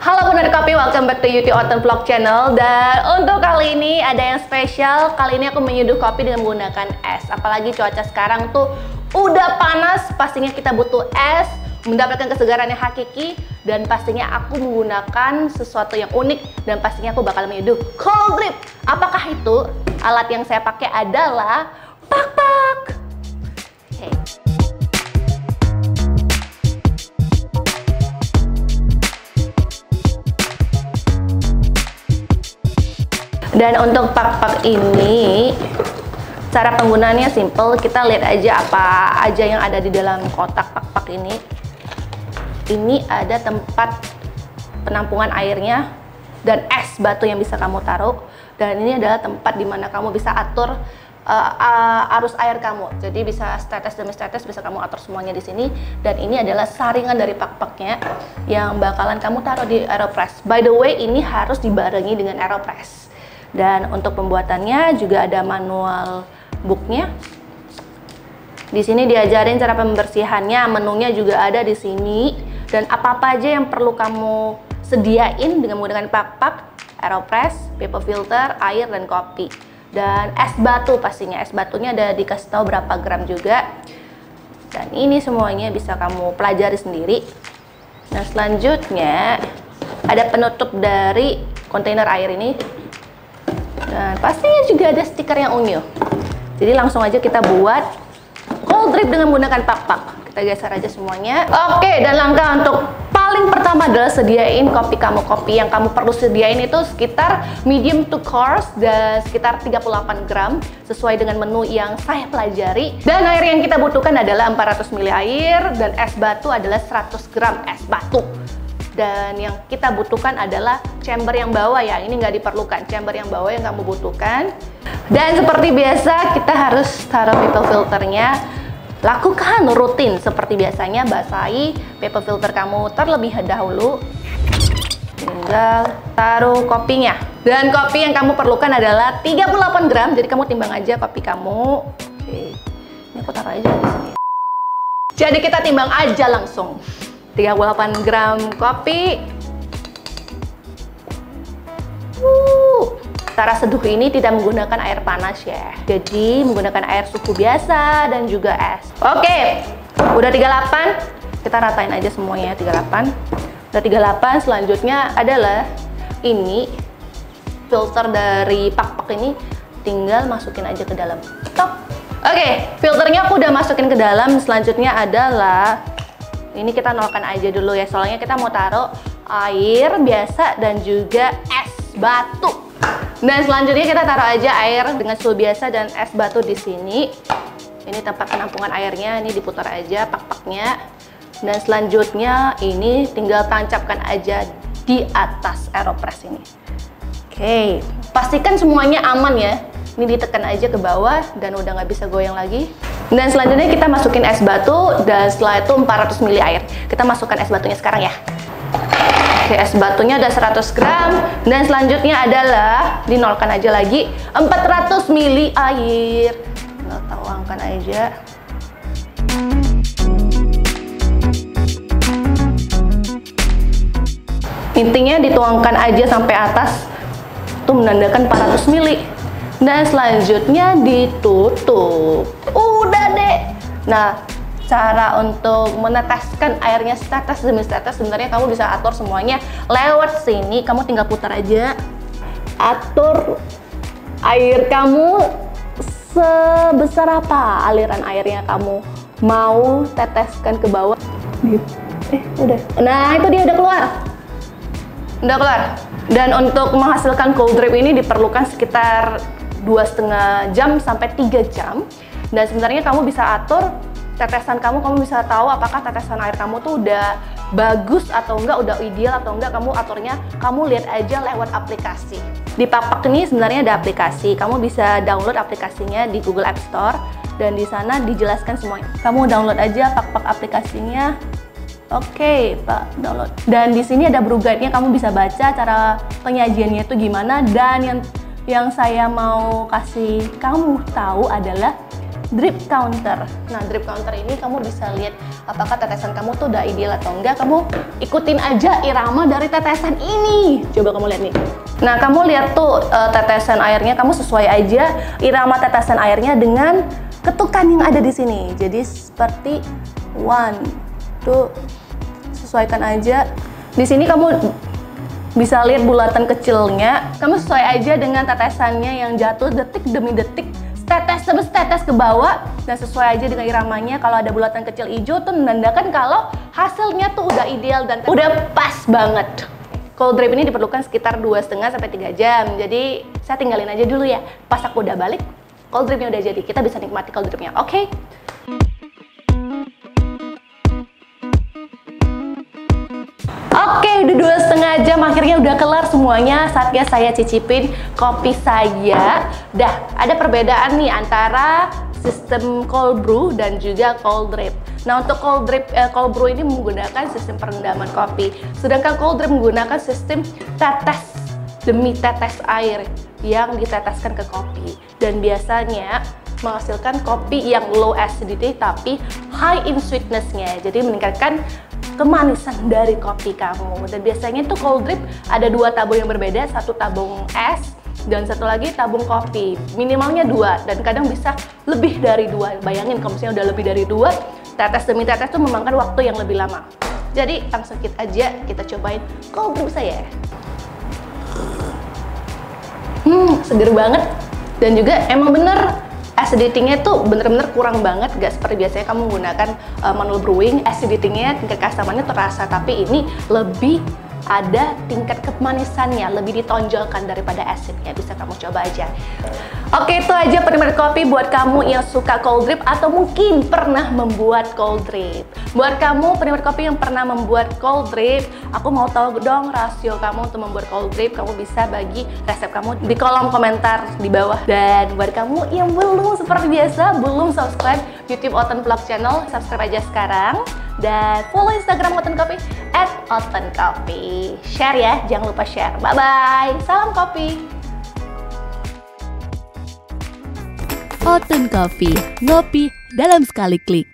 Halo Bunda Kopi, welcome back to Yuti Oten Vlog Channel. Dan untuk kali ini ada yang spesial. Kali ini aku menyeduh kopi dengan menggunakan es. Apalagi cuaca sekarang tuh udah panas, pastinya kita butuh es mendapatkan kesegaran yang hakiki. Dan pastinya aku menggunakan sesuatu yang unik. Dan pastinya aku bakal menyeduh cold drip. Apakah itu? Alat yang saya pakai adalah pak-pak. Oke. Dan untuk pak-pak ini, cara penggunaannya simple. Kita lihat aja apa aja yang ada di dalam kotak pak-pak ini. Ini ada tempat penampungan airnya dan es batu yang bisa kamu taruh. Dan ini adalah tempat dimana kamu bisa atur arus air kamu. Jadi bisa tetes demi tetes bisa kamu atur semuanya di sini. Dan ini adalah saringan dari pak-paknya yang bakalan kamu taruh di AeroPress. By the way, ini harus dibarengi dengan AeroPress. Dan untuk pembuatannya juga ada manual booknya. Di sini diajarin cara pembersihannya, menunya juga ada di sini. Dan apa-apa aja yang perlu kamu sediain dengan menggunakan pak-pak, AeroPress, paper filter, air, dan kopi. Dan es batu pastinya, es batunya ada dikasih tahu berapa gram juga. Dan ini semuanya bisa kamu pelajari sendiri. Nah selanjutnya ada penutup dari kontainer air ini. Dan pastinya juga ada stiker yang unyu. Jadi langsung aja kita buat cold drip dengan menggunakan pak-pak. Kita geser aja semuanya. Oke, dan langkah untuk paling pertama adalah sediain kopi kamu. Kopi yang kamu perlu sediain itu sekitar medium to coarse dan sekitar 38 gram sesuai dengan menu yang saya pelajari. Dan air yang kita butuhkan adalah 400 ml air dan es batu adalah 100 gram es batu. Dan yang kita butuhkan adalah chamber yang bawah ya, ini nggak diperlukan, chamber yang bawah yang kamu butuhkan. Dan seperti biasa kita harus taruh paper filternya. Lakukan rutin seperti biasanya, basahi paper filter kamu terlebih dahulu. Tinggal taruh kopinya. Dan kopi yang kamu perlukan adalah 38 gram, jadi kamu timbang aja kopi kamu. Oke, ini aku taruh aja di sini. Jadi kita timbang aja langsung. 38 gram kopi. Cara seduh ini tidak menggunakan air panas ya. Jadi menggunakan air suhu biasa dan juga es. Oke, udah 38. Kita ratain aja semuanya 38. Udah 38, selanjutnya adalah ini filter dari pak-pak ini tinggal masukin aja ke dalam. Stop. Oke, filternya aku udah masukin ke dalam. Selanjutnya adalah ini kita nolkan aja dulu ya, soalnya kita mau taruh air biasa dan juga es batu. Dan selanjutnya kita taruh aja air dengan suhu biasa dan es batu di sini. Ini tempat penampungan airnya, ini diputar aja pak-paknya. Dan selanjutnya ini tinggal tancapkan aja di atas AeroPress ini. Oke, pastikan semuanya aman ya. Ini ditekan aja ke bawah dan udah nggak bisa goyang lagi. Dan selanjutnya kita masukin es batu dan setelah itu 400 ml air. Kita masukkan es batunya sekarang ya. Oke, es batunya ada 100 gram dan selanjutnya adalah dinolkan aja lagi 400 ml air. Tinggal tuangkan aja. Intinya dituangkan aja sampai atas. Itu menandakan 400 ml. Dan selanjutnya ditutup. Udah deh. Nah, cara untuk meneteskan airnya setetes demi setetes sebenarnya kamu bisa atur semuanya lewat sini. Kamu tinggal putar aja. Atur air kamu sebesar apa aliran airnya kamu mau teteskan ke bawah. Udah. Nah, itu dia udah keluar. Udah keluar. Dan untuk menghasilkan cold drip ini diperlukan sekitar 2,5 jam sampai 3 jam. Dan sebenarnya kamu bisa atur tetesan kamu bisa tahu apakah tetesan air kamu tuh udah bagus atau enggak, udah ideal atau enggak. Kamu aturnya, kamu lihat aja lewat aplikasi. Di pak-pak ini sebenarnya ada aplikasi, kamu bisa download aplikasinya di Google App Store dan di sana dijelaskan semuanya. Kamu download aja pak-pak aplikasinya. Oke, Pak, download. Dan di sini ada brew guide-nya, kamu bisa baca cara penyajiannya itu gimana. Dan yang saya mau kasih kamu tahu adalah drip counter. Nah, drip counter ini kamu bisa lihat apakah tetesan kamu tuh udah ideal atau enggak. Kamu ikutin aja irama dari tetesan ini. Coba kamu lihat nih. Nah, kamu lihat tuh tetesan airnya, kamu sesuai aja irama tetesan airnya dengan ketukan yang ada di sini. Jadi seperti 1, 2, sesuaikan aja. Di sini kamu bisa lihat bulatan kecilnya. Kamu sesuai aja dengan tetesannya yang jatuh detik demi detik, tetes demi tetes ke bawah, dan sesuai aja dengan iramanya. Kalau ada bulatan kecil hijau tuh menandakan kalau hasilnya tuh udah ideal dan udah pas banget. Cold drip ini diperlukan sekitar 2,5 sampai 3 jam. Jadi saya tinggalin aja dulu ya. Pas aku udah balik, cold dripnya udah jadi. Kita bisa nikmati cold dripnya. Oke? Oke, udah 2,5 jam, akhirnya udah kelar semuanya. Saatnya saya cicipin kopi saya. Dah, ada perbedaan nih antara sistem cold brew dan juga cold drip. Nah, untuk cold brew ini menggunakan sistem perendaman kopi. Sedangkan cold drip menggunakan sistem tetes demi tetes air yang diteteskan ke kopi. Dan biasanya menghasilkan kopi yang low acidity tapi high in sweetness-nya. Jadi meningkatkan kemanisan dari kopi kamu. Dan biasanya tuh cold drip ada 2 tabung yang berbeda, 1 tabung es dan 1 lagi tabung kopi. Minimalnya 2 dan kadang bisa lebih dari 2. Bayangin kalau misalnya udah lebih dari 2, tetes demi tetes tuh memakan waktu yang lebih lama. Jadi langsung kita cobain cold drip saya. Seger banget, dan juga emang bener acidity-nya tuh bener-bener kurang banget, gak seperti biasanya kamu menggunakan manual brewing. Acidity-nya, tingkat keasamannya terasa, tapi ini lebih ada tingkat kemanisannya, lebih ditonjolkan daripada acidnya. Bisa kamu coba aja. Oke, itu aja penikmat kopi buat kamu yang suka cold drip atau mungkin pernah membuat cold drip. Buat kamu penikmat kopi yang pernah membuat cold drip, aku mau tahu dong rasio kamu untuk membuat cold drip. Kamu bisa bagi resep kamu di kolom komentar di bawah. Dan buat kamu yang belum, seperti biasa, belum subscribe YouTube Oten Vlog Channel, subscribe aja sekarang. Dan follow Instagram Oten Coffee @otencoffee. Share ya, jangan lupa share. Bye-bye, salam kopi. Oten Coffee, ngopi dalam sekali klik.